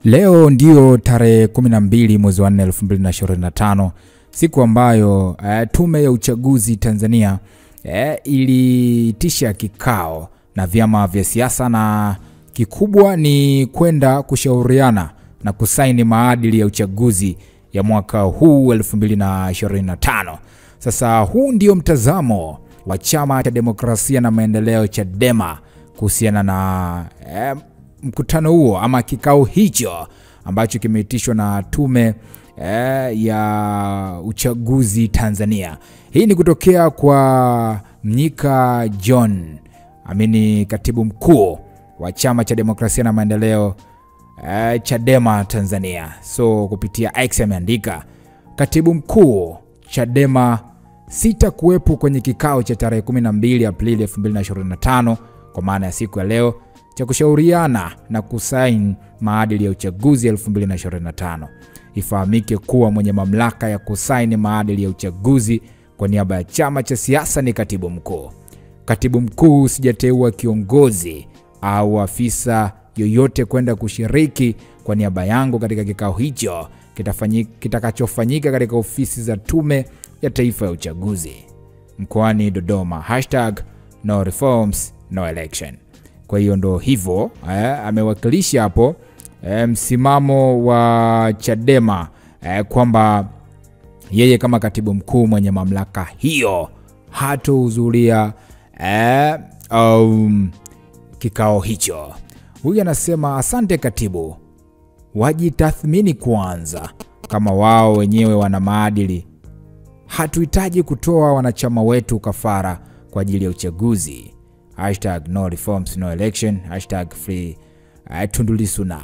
Leo ndio tarehe 12 mwezi wa 4 2025, siku ambayo tume ya uchaguzi Tanzania iliitisha kikao na vyama vya siasa, na kikubwa ni kwenda kushauriana na kusaini maadili ya uchaguzi ya mwaka huu 2025. Sasa huu ndio mtazamo wa Chama cha Demokrasia na Maendeleo Chadema kuhusiana na mkutano huo ama kikao hicho ambacho kimeitishwa na tume ya uchaguzi Tanzania. Hii ni kutokea kwa Mnyika John, katibu mkuu wa Chama cha Demokrasia na Maendeleo Chadema Tanzania. So kupitia X ameandika, katibu mkuu Chadema sitakuwepo kwenye kikao cha tarehe 12 Aprili 2025 kwa maana ya siku ya leo cha kushauriana na kusaini maadili ya uchaguzi 2025. Ifahamike kuwa mwenye mamlaka ya kusaini maadili ya uchaguzi kwa niaba ya chama cha siasa ni katibu mkuu. Katibu mkuu sijateua kiongozi au afisa yoyote kwenda kushiriki kwa niaba yangu katika kikao hicho kitakachofanyika katika ofisi za Tume ya Taifa ya Uchaguzi mkoani Dodoma. #no reforms no election. Kwa hiyo ndo hivyo amewakilisha hapo msimamo wa Chadema kwamba yeye kama katibu mkuu mwenye mamlaka hiyo hatohudhuria kikao hicho. Huyu anasema, asante katibu, wajitathmini kwanza kama wao wenyewe wana maadili. Hatuhitaji kutoa wanachama wetu kafara kwa ajili ya uchaguzi. #no reforms no election, #free Tundu Lissu now.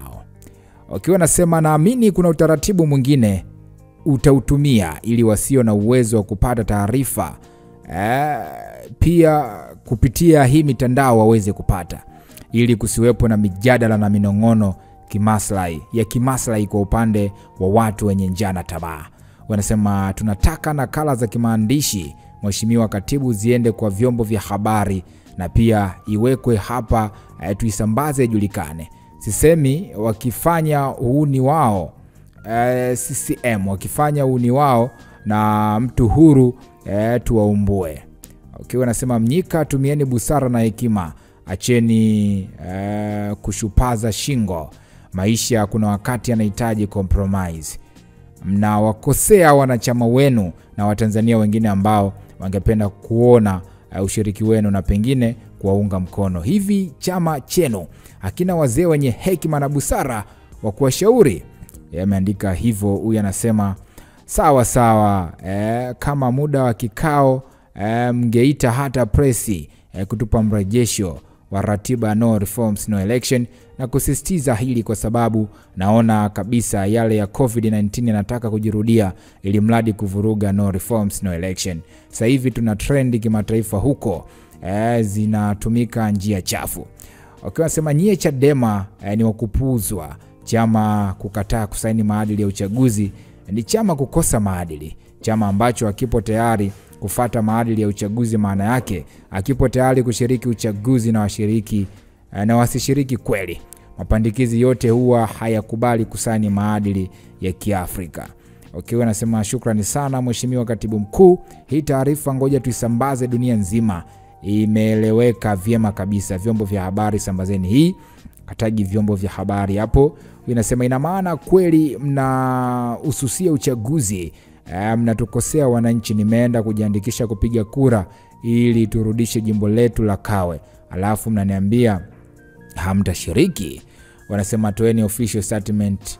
Ukiwa nasema, naamini kuna utaratibu mwingine utautumia ili wasio na uwezo wa kupata taarifa pia kupitia hii mitandao waweze kupata, ili kusiwepo na mijadala na minong'ono kimaslahi kwa upande wa watu wenye njaa na tamaa. Wanasema, tunataka nakala za kimaandishi Mheshimiwa Katibu ziende kwa vyombo vya habari na pia iwekwe hapa tuisambaze julikane. Sisemi wakifanya uhuni wao CCM wakifanya uhuni wao na mtu huru tuwaumbue. Ukiwa nasema, Mnyika, tumieni busara na hekima, acheni kushupaza shingo. Maisha kuna wakati yanahitaji compromise. Mnawakosea wanachama wenu na Watanzania wengine ambao wangependa kuona ushiriki wenu na pengine kuwaunga mkono. Hivi chama chenu hakina wazee wenye hekima na busara wa kuwashauri? Ameandika hivyo. Huyu anasema, sawa kama muda wa kikao mngeita hata presi kutupa mrejesho wa ratiba no reforms no election, na kusisitiza hili kwa sababu naona kabisa yale ya COVID-19 yanataka kujirudia, ili mradi kuvuruga no reforms no election. Sasa hivi tuna trend kimataifa huko zinatumika njia chafu. Ukiwa nasema, nyie Chadema ni wakupuzwa. Chama kukataa kusaini maadili ya uchaguzi ni chama kukosa maadili. Chama ambacho hakipo tayari kufuata maadili ya uchaguzi, maana yake hakipo tayari kushiriki uchaguzi na wasishiriki kweli. Mapandikizi yote huwa hayakubali kusaini maadili ya Kiafrika. Ukiwa nasema, shukrani sana Mheshimiwa Katibu Mkuu, hii taarifa ngoja tuisambaze dunia nzima. Imeeleweka vyema kabisa. Vyombo vya habari sambazeni hii. Kataji vyombo vya habari hapo. Inasema, ina maana kweli mna ususia uchaguzi, mnatukosea wananchi. Nimeenda kujiandikisha kupiga kura ili turudishe jimbo letu la Kawe, alafu mnaniambia hamtashiriki. Wanasema, toeni official statement,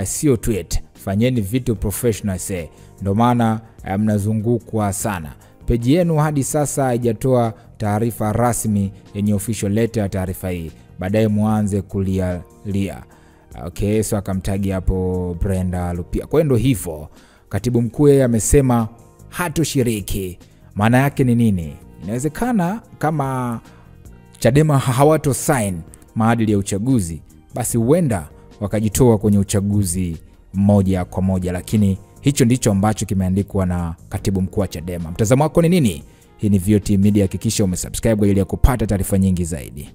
sio tweet, fanyeni vitu professional ndio maana mnazungukwa sana. Peji yenu hadi sasa haijatoa taarifa rasmi yenye official letter ya taarifa hii, baadaye muanze kulia. Okay, so akamtagi hapo Brenda Lupia. Kwa ndo hivyo katibu mkuu yeye amesema hatoshiriki. Maana yake ni nini? Inawezekana kama Chadema hawato sign maadili ya uchaguzi, basi huenda wakajitoa kwenye uchaguzi moja kwa moja, lakini hicho ndicho ambacho kimeandikwa na katibu mkuu wa Chadema. Mtazamo wako ni nini? Hii ni VOT Media, hakikisha umesubscribe ili kupata taarifa nyingi zaidi.